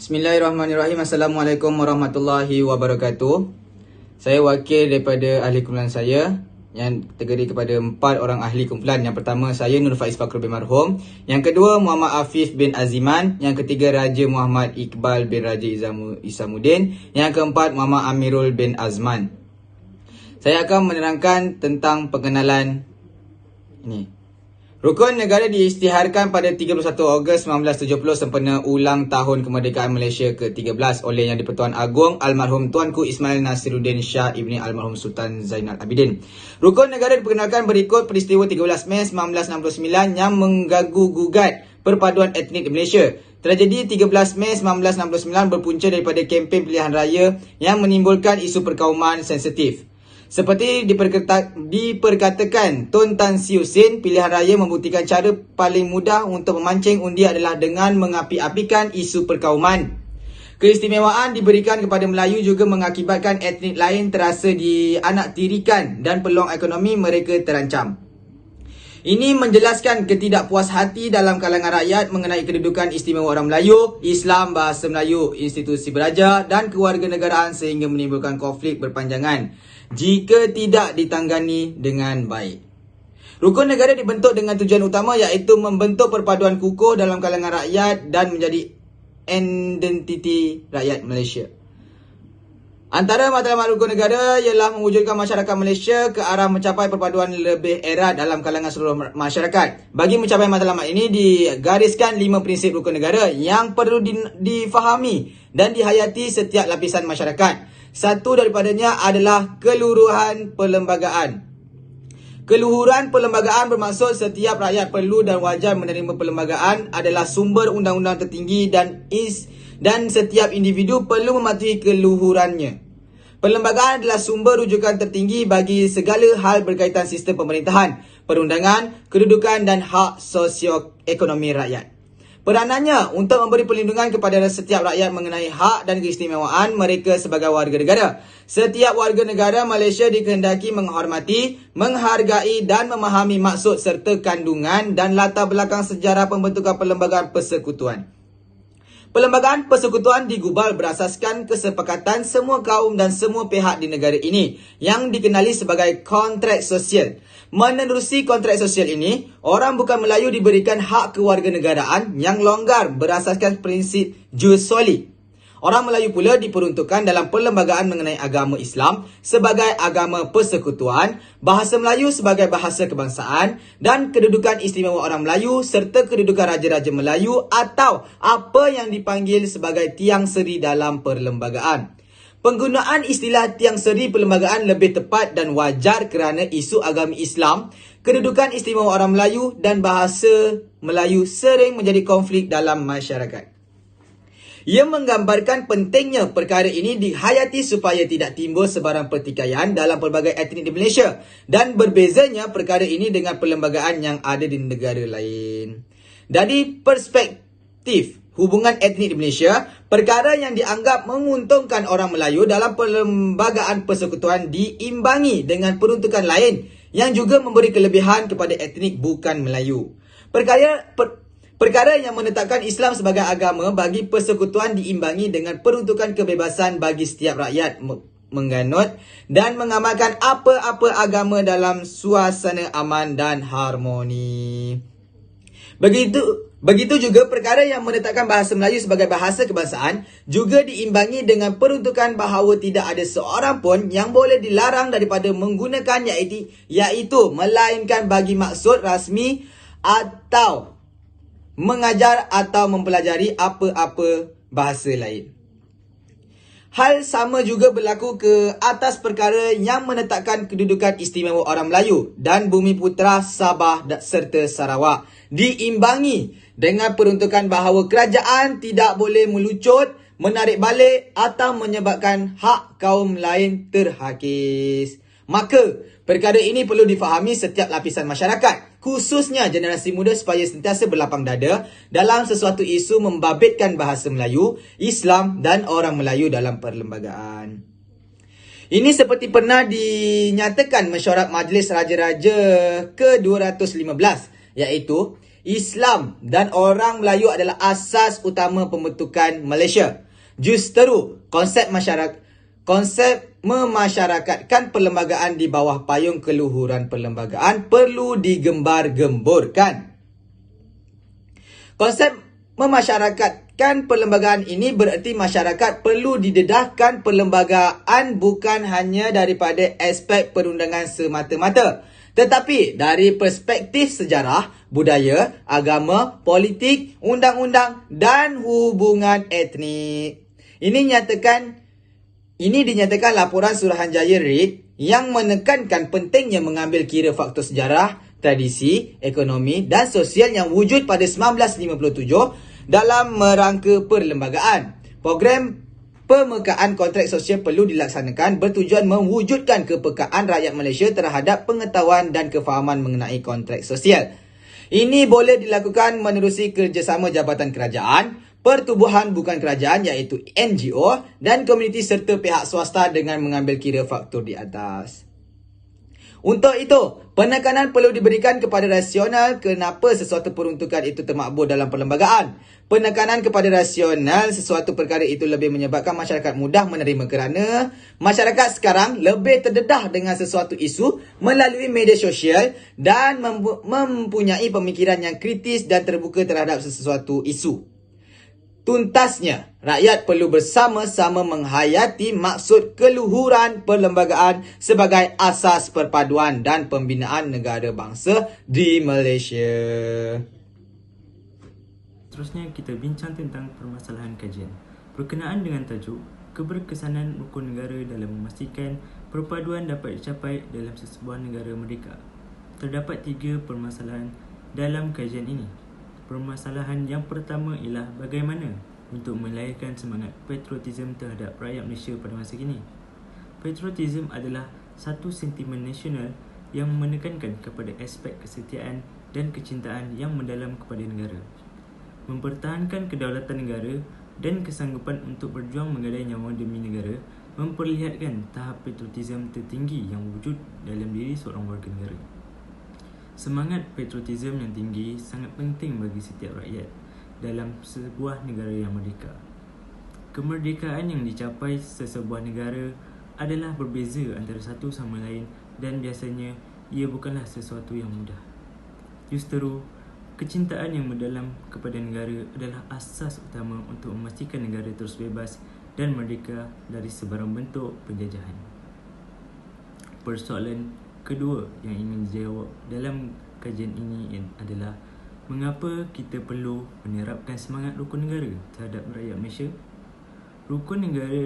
Bismillahirrahmanirrahim. Assalamualaikum warahmatullahi wabarakatuh. Saya wakil daripada ahli kumpulan saya yang terdiri kepada 4 orang ahli kumpulan. Yang pertama saya Nur Faiz Fakrul bin Marhum. Yang kedua Muhammad Afif bin Aziman. Yang ketiga Raja Muhammad Iqbal bin Raja Isamuddin. Yang keempat Muhammad Amirul bin Azman. Saya akan menerangkan tentang pengenalan ini. Rukun negara diisytiharkan pada 31 Ogos 1970 sempena ulang tahun kemerdekaan Malaysia ke-13 oleh Yang di-Pertuan Agong Almarhum Tuanku Ismail Nasiruddin Shah Ibni Almarhum Sultan Zainal Abidin. Rukun negara diperkenalkan berikut peristiwa 13 Mei 1969 yang mengganggu-gugat perpaduan etnik di Malaysia. Tragedi 13 Mei 1969 berpunca daripada kempen pilihan raya yang menimbulkan isu perkauman sensitif. Seperti diperkatakan Tun Tan Siew Sin, pilihan raya membuktikan cara paling mudah untuk memancing undi adalah dengan mengapi-apikan isu perkauman. Keistimewaan diberikan kepada Melayu juga mengakibatkan etnik lain terasa dianaktirikan dan peluang ekonomi mereka terancam. Ini menjelaskan ketidakpuashati dalam kalangan rakyat mengenai kedudukan istimewa orang Melayu, Islam, bahasa Melayu, institusi beraja dan kewarganegaraan sehingga menimbulkan konflik berpanjangan jika tidak ditangani dengan baik. Rukun negara dibentuk dengan tujuan utama iaitu membentuk perpaduan kukuh dalam kalangan rakyat dan menjadi identiti rakyat Malaysia. Antara matlamat rukun negara ialah mewujudkan masyarakat Malaysia ke arah mencapai perpaduan lebih erat dalam kalangan seluruh masyarakat. Bagi mencapai matlamat ini digariskan 5 prinsip rukun negara yang perlu difahami dan dihayati setiap lapisan masyarakat. Satu daripadanya adalah keluhuran perlembagaan. Keluhuran perlembagaan bermaksud setiap rakyat perlu dan wajar menerima perlembagaan adalah sumber undang-undang tertinggi dan setiap individu perlu mematuhi keluhurannya. Perlembagaan adalah sumber rujukan tertinggi bagi segala hal berkaitan sistem pemerintahan, perundangan, kedudukan dan hak sosioekonomi rakyat. Peranannya untuk memberi perlindungan kepada setiap rakyat mengenai hak dan keistimewaan mereka sebagai warga negara. Setiap warga negara Malaysia dikehendaki menghormati, menghargai dan memahami maksud serta kandungan dan latar belakang sejarah pembentukan Perlembagaan Persekutuan. Perlembagaan Persekutuan digubal berasaskan kesepakatan semua kaum dan semua pihak di negara ini yang dikenali sebagai kontrak sosial. Menerusi kontrak sosial ini, orang bukan Melayu diberikan hak kewarganegaraan yang longgar berasaskan prinsip jus soli. Orang Melayu pula diperuntukkan dalam perlembagaan mengenai agama Islam sebagai agama persekutuan, bahasa Melayu sebagai bahasa kebangsaan dan kedudukan istimewa orang Melayu serta kedudukan Raja-Raja Melayu atau apa yang dipanggil sebagai tiang seri dalam perlembagaan. Penggunaan istilah tiang seri perlembagaan lebih tepat dan wajar kerana isu agama Islam, kedudukan istimewa orang Melayu dan bahasa Melayu sering menjadi konflik dalam masyarakat. Ia menggambarkan pentingnya perkara ini dihayati supaya tidak timbul sebarang pertikaian dalam pelbagai etnik di Malaysia dan berbezanya perkara ini dengan perlembagaan yang ada di negara lain. Dari perspektif hubungan etnik di Malaysia, perkara yang dianggap menguntungkan orang Melayu dalam perlembagaan persekutuan diimbangi dengan peruntukan lain yang juga memberi kelebihan kepada etnik bukan Melayu. Perkara yang menetapkan Islam sebagai agama bagi persekutuan diimbangi dengan peruntukan kebebasan bagi setiap rakyat menganut dan mengamalkan apa-apa agama dalam suasana aman dan harmoni. Begitu juga perkara yang menetapkan bahasa Melayu sebagai bahasa kebangsaan juga diimbangi dengan peruntukan bahawa tidak ada seorang pun yang boleh dilarang daripada menggunakan iaitu melainkan bagi maksud rasmi atau mengajar atau mempelajari apa-apa bahasa lain. Hal sama juga berlaku ke atas perkara yang menetapkan kedudukan istimewa orang Melayu dan Bumiputera, Sabah serta Sarawak. Diimbangi dengan peruntukan bahawa kerajaan tidak boleh melucut, menarik balik atau menyebabkan hak kaum lain terhakis. Maka, perkara ini perlu difahami setiap lapisan masyarakat, khususnya generasi muda supaya sentiasa berlapang dada dalam sesuatu isu membabitkan bahasa Melayu, Islam dan orang Melayu dalam perlembagaan. Ini seperti pernah dinyatakan mesyuarat Majlis Raja-Raja ke-215, iaitu Islam dan orang Melayu adalah asas utama pembentukan Malaysia. Justeru, konsep memasyarakatkan perlembagaan di bawah payung keluhuran perlembagaan perlu digembar-gemburkan. Konsep memasyarakatkan perlembagaan ini bererti masyarakat perlu didedahkan perlembagaan bukan hanya daripada aspek perundangan semata-mata, tetapi dari perspektif sejarah, budaya, agama, politik, undang-undang dan hubungan etnik. Ini dinyatakan laporan Suruhanjaya RIT yang menekankan pentingnya mengambil kira faktor sejarah, tradisi, ekonomi dan sosial yang wujud pada 1957 dalam merangka perlembagaan. Program pemekaan kontrak sosial perlu dilaksanakan bertujuan mewujudkan kepekaan rakyat Malaysia terhadap pengetahuan dan kefahaman mengenai kontrak sosial. Ini boleh dilakukan menerusi kerjasama jabatan kerajaan, pertubuhan bukan kerajaan iaitu NGO dan komuniti serta pihak swasta dengan mengambil kira faktor di atas. Untuk itu, penekanan perlu diberikan kepada rasional kenapa sesuatu peruntukan itu termakbul dalam perlembagaan. Penekanan kepada rasional sesuatu perkara itu lebih menyebabkan masyarakat mudah menerima kerana masyarakat sekarang lebih terdedah dengan sesuatu isu melalui media sosial dan mempunyai pemikiran yang kritis dan terbuka terhadap sesuatu isu. Tuntasnya, rakyat perlu bersama-sama menghayati maksud keluhuran perlembagaan sebagai asas perpaduan dan pembinaan negara bangsa di Malaysia. Seterusnya kita bincang tentang permasalahan kajian berkenaan dengan tajuk keberkesanan rukun negara dalam memastikan perpaduan dapat dicapai dalam sesebuah negara merdeka. Terdapat 3 permasalahan dalam kajian ini. Permasalahan yang pertama ialah bagaimana untuk melahirkan semangat patriotisme terhadap rakyat Malaysia pada masa kini. Patriotisme adalah satu sentimen nasional yang menekankan kepada aspek kesetiaan dan kecintaan yang mendalam kepada negara. Mempertahankan kedaulatan negara dan kesanggupan untuk berjuang menggadai nyawa demi negara memperlihatkan tahap patriotisme tertinggi yang wujud dalam diri seorang warga negara. Semangat patriotisme yang tinggi sangat penting bagi setiap rakyat dalam sebuah negara yang merdeka. Kemerdekaan yang dicapai sesebuah negara adalah berbeza antara satu sama lain dan biasanya ia bukanlah sesuatu yang mudah. Justeru, kecintaan yang mendalam kepada negara adalah asas utama untuk memastikan negara terus bebas dan merdeka dari sebarang bentuk penjajahan. Persoalan kedua yang ingin dijawab dalam kajian ini adalah mengapa kita perlu menerapkan semangat rukun negara terhadap rakyat Malaysia? Rukun negara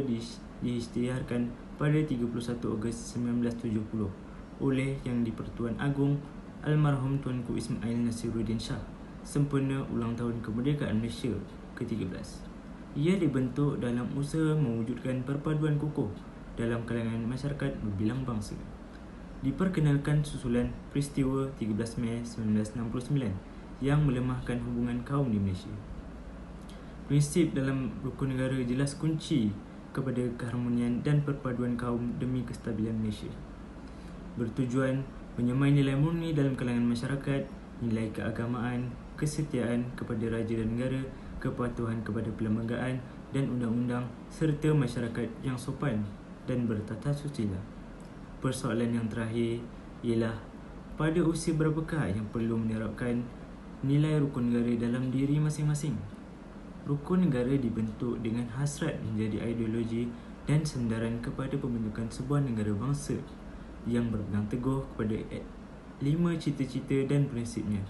diisytiharkan pada 31 Ogos 1970 oleh Yang di-Pertuan Agong Almarhum Tuanku Ismail Nasiruddin Shah sempena ulang tahun kemerdekaan Malaysia ke-13. Ia dibentuk dalam usaha mewujudkan perpaduan kukuh dalam kalangan masyarakat berbilang bangsa. Diperkenalkan susulan peristiwa 13 Mei 1969 yang melemahkan hubungan kaum di Malaysia. Prinsip dalam rukun negara jelas kunci kepada keharmonian dan perpaduan kaum demi kestabilan Malaysia. Bertujuan menyemai nilai murni dalam kalangan masyarakat, nilai keagamaan, kesetiaan kepada raja dan negara, kepatuhan kepada perlembagaan dan undang-undang serta masyarakat yang sopan dan bertata susila. Persoalan yang terakhir ialah pada usia berapakah yang perlu menerapkan nilai rukun negara dalam diri masing-masing. Rukun negara dibentuk dengan hasrat menjadi ideologi dan sendaran kepada pembentukan sebuah negara bangsa yang berpegang teguh kepada 5 cita-cita dan prinsipnya.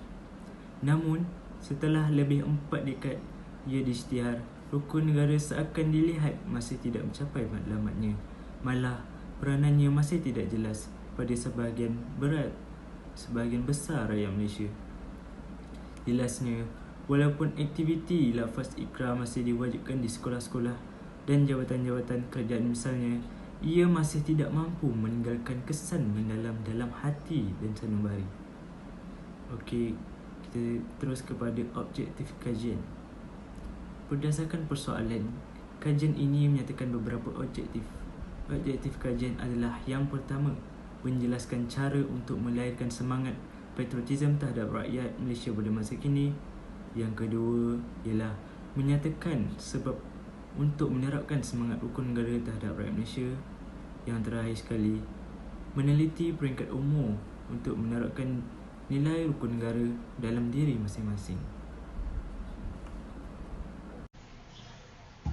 Namun, setelah lebih 4 dekad ia diisytihar, rukun negara seakan dilihat masih tidak mencapai matlamatnya. Malah, peranannya masih tidak jelas pada sebahagian besar rakyat Malaysia. Jelasnya, walaupun aktiviti lafaz Iqra masih diwajibkan di sekolah-sekolah dan jabatan-jabatan kerajaan misalnya, ia masih tidak mampu meninggalkan kesan mendalam dalam hati dan sanubari. Okey, kita terus kepada objektif kajian. Berdasarkan persoalan, kajian ini menyatakan beberapa objektif. Objektif kajian adalah yang pertama, menjelaskan cara untuk melahirkan semangat patriotism terhadap rakyat Malaysia pada masa kini. Yang kedua ialah menyatakan sebab untuk menerapkan semangat rukun negara terhadap rakyat Malaysia. Yang terakhir sekali, meneliti peringkat umur untuk menerapkan nilai rukun negara dalam diri masing-masing.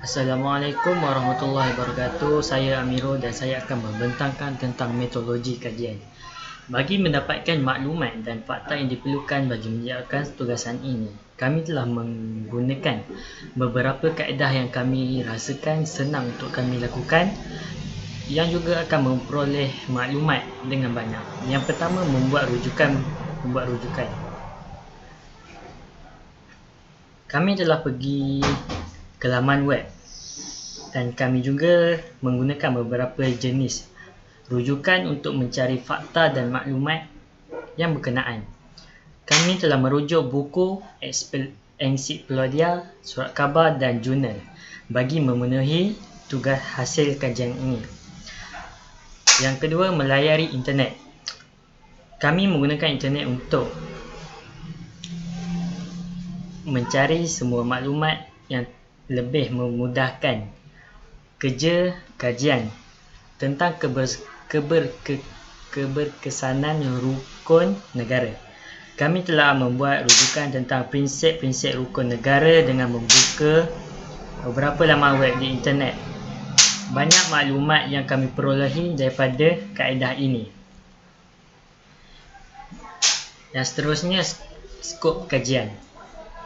Assalamualaikum warahmatullahi wabarakatuh. Saya Amirul dan saya akan membentangkan tentang metodologi kajian. Bagi mendapatkan maklumat dan fakta yang diperlukan bagi menjalankan tugasan ini, kami telah menggunakan beberapa kaedah yang kami rasakan senang untuk kami lakukan, yang juga akan memperoleh maklumat dengan banyak. Yang pertama, membuat rujukan. Kami telah pergi ke laman web dan kami juga menggunakan beberapa jenis rujukan untuk mencari fakta dan maklumat yang berkenaan. Kami telah merujuk buku, ensiklopedia, surat khabar dan jurnal bagi memenuhi tugas hasil kajian ini. Yang kedua, melayari internet. Kami menggunakan internet untuk mencari semua maklumat yang lebih memudahkan kerja kajian tentang keberkesanan rukun negara. Kami telah membuat rujukan tentang prinsip-prinsip rukun negara dengan membuka beberapa laman web di internet. Banyak maklumat yang kami perolehi daripada kaedah ini. Yang seterusnya, skop kajian.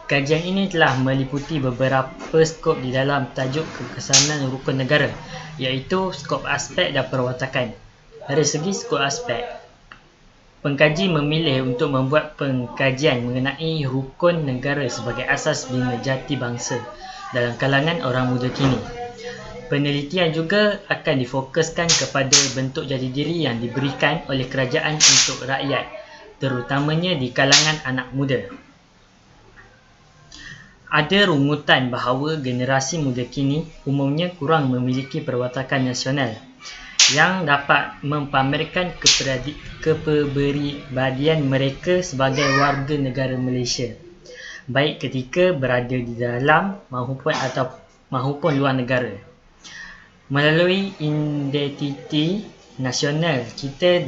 Kajian ini telah meliputi beberapa skop di dalam tajuk keberkesanan rukun negara, iaitu skop aspek dan perwatakan. Dari segi skop aspek, pengkaji memilih untuk membuat pengkajian mengenai rukun negara sebagai asas bina jati bangsa dalam kalangan orang muda kini. Penelitian juga akan difokuskan kepada bentuk jati diri yang diberikan oleh kerajaan untuk rakyat, terutamanya di kalangan anak muda. Ada rungutan bahawa generasi muda kini umumnya kurang memiliki perwatakan nasional yang dapat mempamerkan kepribadian mereka sebagai warga negara Malaysia, baik ketika berada di dalam maupun luar negara. Melalui identiti nasional kita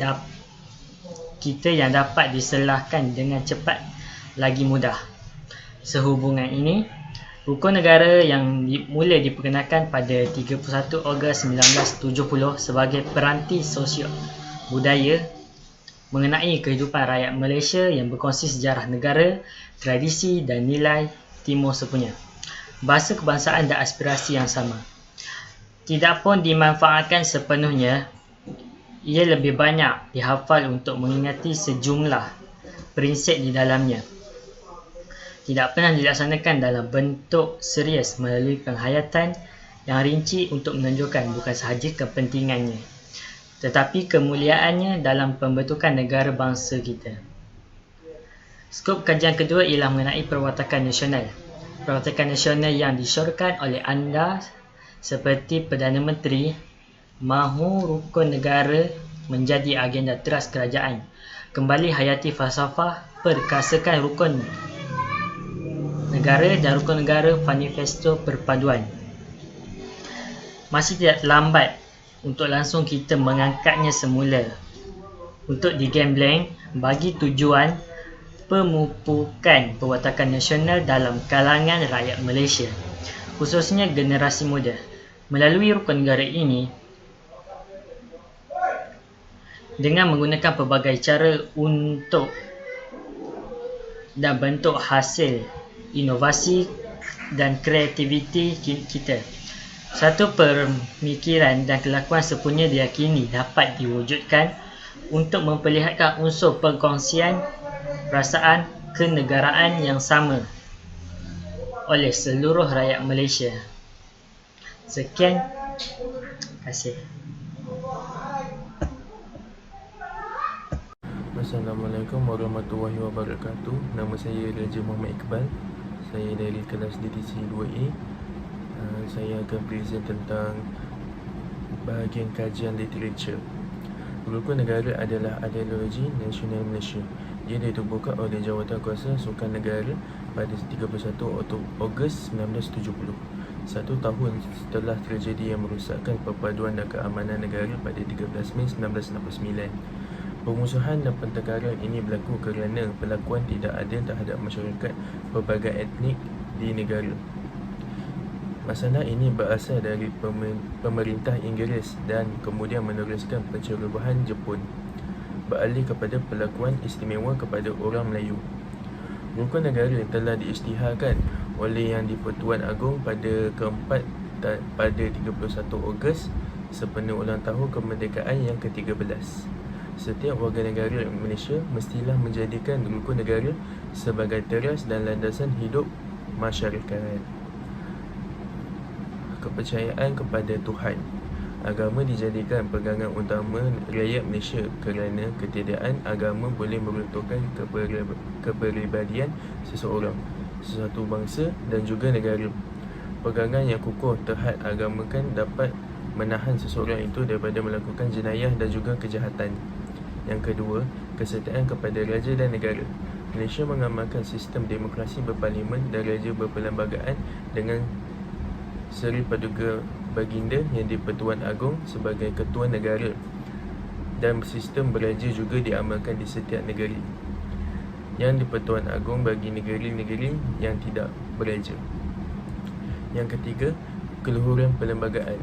yang dapat diselahkan dengan cepat lagi mudah. Sehubungan ini, rukun negara yang mula diperkenalkan pada 31 Ogos 1970 sebagai peranti sosio budaya mengenai kehidupan rakyat Malaysia yang berkongsi sejarah negara, tradisi dan nilai timur sepunya, bahasa kebangsaan dan aspirasi yang sama. Tidak pun dimanfaatkan sepenuhnya, ia lebih banyak dihafal untuk mengingati sejumlah prinsip di dalamnya. Tidak pernah dilaksanakan dalam bentuk serius melalui penghayatan yang rinci untuk menunjukkan bukan sahaja kepentingannya, tetapi kemuliaannya dalam pembentukan negara bangsa kita. Skop kajian kedua ialah mengenai perwatakan nasional. Perwatakan nasional yang disyorkan oleh anda seperti Perdana Menteri mahu rukun negara menjadi agenda teras kerajaan. Kembali hayati falsafah perkasakan rukun negara dan rukun negara manifesto perpaduan. Masih tidak terlambat untuk langsung kita mengangkatnya semula untuk digambling bagi tujuan pemupukan perwatakan nasional dalam kalangan rakyat Malaysia, khususnya generasi muda. Melalui rukun negara ini, dengan menggunakan pelbagai cara untuk dan bentuk hasil inovasi dan kreativiti kita, satu pemikiran dan kelakuan sepunya diyakini dapat diwujudkan untuk memperlihatkan unsur perkongsian perasaan kenegaraan yang sama oleh seluruh rakyat Malaysia. Sekian, terima kasih. Assalamualaikum warahmatullahi wabarakatuh. Nama saya Raja Muhammad Iqbal. Saya dari kelas DTC 2A. Saya akan present tentang bahagian kajian literature. Rukun negara adalah ideologi nasional Malaysia Ia ditubuhkan oleh Jawatankuasa Sukan Negara pada 31 Ogos 1970, 1 tahun setelah tragedi yang merosakkan perpaduan dan keamanan negara pada 13 Mei 1969. Pemusuhan dan pertengkaran ini berlaku kerana perlakuan tidak adil terhadap masyarakat pelbagai etnik di negara. Masalah ini berasal dari pemerintah Inggeris dan kemudian meneruskan pencerobohan Jepun, beralih kepada perlakuan istimewa kepada orang Melayu. Rukun negara telah diisytiharkan oleh Yang di-Pertuan Agong pada keempat pada 31 Ogos sepenuh ulang tahun kemerdekaan yang ke-13. Setiap warga negara Malaysia mestilah menjadikan rukun negara sebagai teras dan landasan hidup masyarakat. Kepercayaan kepada Tuhan. Agama dijadikan pegangan utama rakyat Malaysia kerana ketiadaan agama boleh meruntuhkan kepribadian seseorang, sesuatu bangsa dan juga negara. Pegangan yang kukuh terhad agama kan dapat menahan seseorang itu daripada melakukan jenayah dan juga kejahatan. Yang kedua, kesetiaan kepada raja dan negara. Malaysia mengamalkan sistem demokrasi berparlimen dan raja berperlembagaan dengan Seri Paduka Baginda Yang di-Pertuan Agong sebagai ketua negara, dan sistem beraja juga diamalkan di setiap negeri. Yang di-Pertuan Agong bagi negeri-negeri yang tidak beraja. Yang ketiga, keluhuran perlembagaan.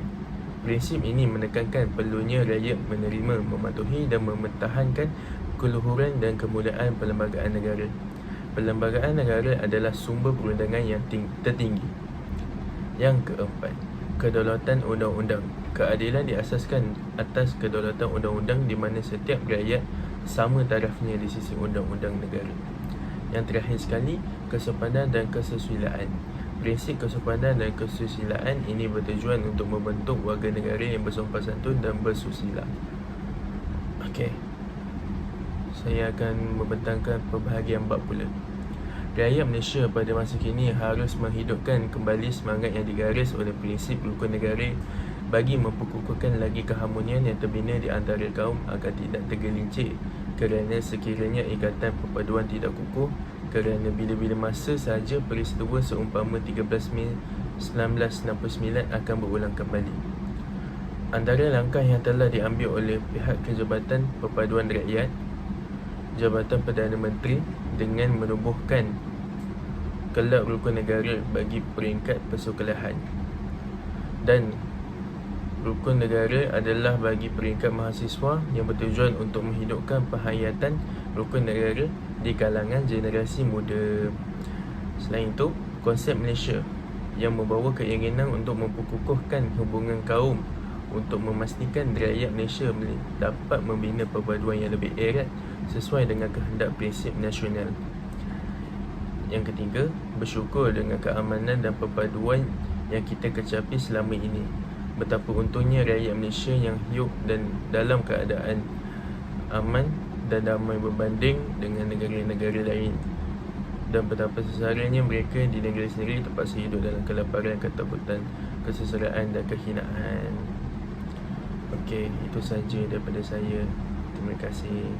Prinsip ini menekankan perlunya rakyat menerima, mematuhi dan mempertahankan keluhuran dan kemuliaan perlembagaan negara. Perlembagaan negara adalah sumber perundangan yang tertinggi. Yang keempat, kedaulatan undang-undang. Keadilan diasaskan atas kedaulatan undang-undang di mana setiap rakyat sama tarafnya di sisi undang-undang negara. Yang terakhir sekali, kesopanan dan kesusilaan. Prinsip kesopanan dan kesusilaan ini bertujuan untuk membentuk warga negara yang bersopan santun dan bersusila. Okey, saya akan membentangkan pembahagian bab pula. Rakyat Malaysia pada masa kini harus menghidupkan kembali semangat yang digaris oleh prinsip rukun negara bagi memperkukuhkan lagi keharmonian yang terbina di antara kaum agar tidak tergelincir kerana sekiranya ikatan perpaduan tidak kukuh, kerana bila-bila masa sahaja peristiwa seumpama 13 Mei 1969 akan berulang kembali. Antara langkah yang telah diambil oleh pihak Jabatan Perpaduan Rakyat, Jabatan Perdana Menteri dengan menubuhkan kelab rukun negara bagi peringkat persekolahan, dan rukun negara adalah bagi peringkat mahasiswa yang bertujuan untuk menghidupkan penghayatan rukun negara di kalangan generasi muda. Selain itu, konsep Malaysia yang membawa keinginan untuk memperkukuhkan hubungan kaum untuk memastikan rakyat Malaysia dapat membina perpaduan yang lebih erat sesuai dengan kehendak prinsip nasional. Yang ketiga, bersyukur dengan keamanan dan perpaduan yang kita kecapi selama ini. Betapa untungnya rakyat Malaysia yang hidup dan dalam keadaan aman dan damai berbanding dengan negara-negara lain, dan betapa sesaranya mereka di negara sendiri terpaksa hidup dalam kelaparan, ketakutan, kesengsaraan dan kehinaan. Okey, itu saja daripada saya. Terima kasih.